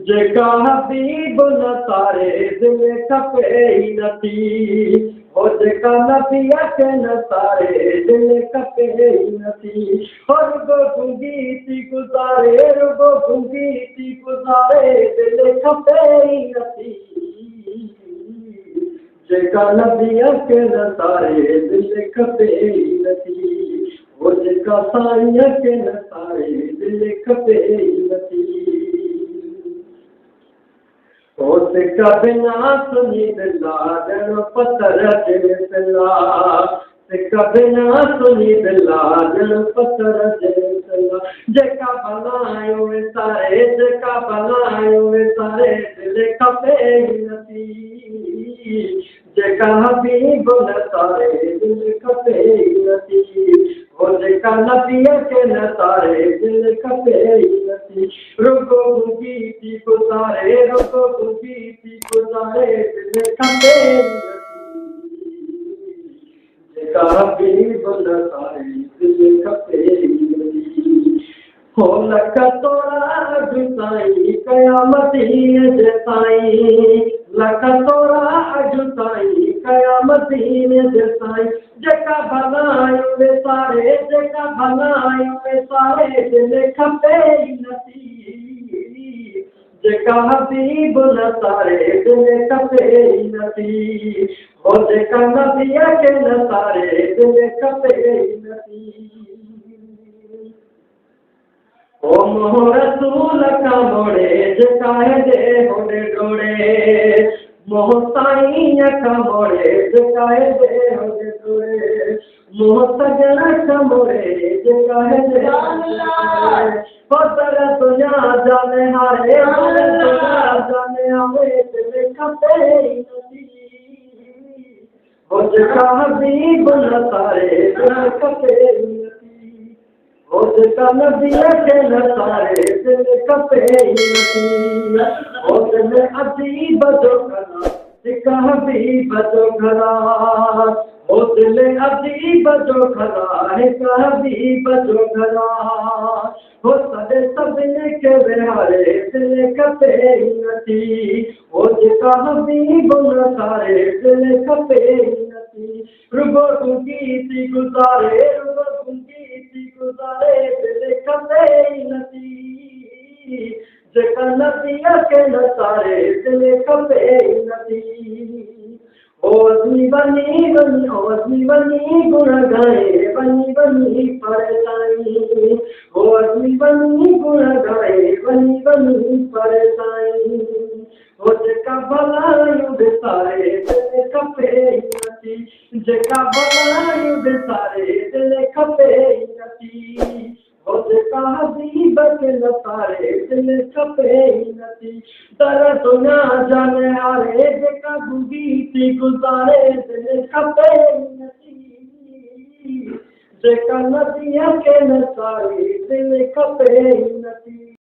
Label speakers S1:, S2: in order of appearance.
S1: जेका हबीब न तारे दिल खपे ई नथी हो जेका नबीअ खे न तारे दिल खपे ई नथी हो रुगो गुंगी थी गुज़ारे रुगो गुंगी थी गुज़ारे दिल खपे ई नथी जेका नबीअ खे न तारे दिल खपे ई नथी हो जेका साईंअ खे न तारे दिल खपे ई नथी सिक बिना सुनी दिला ॼण पत्थर जे सिला सिक बिना सुनी दिला ॼण पत्थर जे सिला जेका भलायूं विसारे जेका भलायूं विसारे दिल खपे ई नथी जेका हबीब न तारे दिल खपे ई नथी हो जेका नबीअ खे न तारे दिल खपे ई नथी रुगो गुंगी थी गुज़ारे रुगो गुंगी थी गुज़ारे दिल खपे ई नथी जेका हबीब न तारे दिल खपे ई नथी हो लख तोड़ा अॼु ताईं क़यामतीअ जे ताईं लख तोड़ा अॼु ताईं क़यामतीअ जे ताईं जेका भलायूं विसारे जेका भलायूं विसारे दिल खपे ई नथी जेका हबीब न तारे दिल खपे ई नथी हो जेका नबीअ खे न तारे दिल खपे ई नथी ओ मोह रसूल का मोड़े जेका दे होड़े डोड़े मोह साईं का मोड़े जेका दे होड़े डोड़े मोह सजन का मोड़े जेका दे हो तर दुनिया जाने हारे दुनिया जाने आवे दिल खपे ई नथी हो जेका हबीब न तारे दिल खपे ई नथी हो जेका नबीअ खे न तारे दिल खपे ई नथी हो दिल अजीब जो घरा हिक हबीब जो घरा हो दिल अजीब जो घरा हिक हबीब जो घरा हो सॾे सभिनी खे विहारे दिल खपे ई नथी हो जेका हबीब न तारे दिल खपे ई नथी रुगो गुंगी थी गुज़ारे रुगो गुंगी थी गुज़ारे दिल खपे ई नथी जेका नबीअ खे न तारे दिल खपे ई नथी ओ वञी वञी वञी ओ वञी वञी गुण ॻाए वञी वञी परेशानी ओ वञी वञी गुण ॻाए वञी वञी परेशानी हो जेका भलायूं विसारे दिल खपे ई नथी जेका भलायूं विसारे दिल खपे ई नथी हो जेका हबीब खे न तारे दिल खपे ई नथी दर दुनिया जाने हारे जेका गुंगी थी गुज़ारे दिल खपे ई नथी जेका नबीअ खे न तारे दिल खपे ई नथी।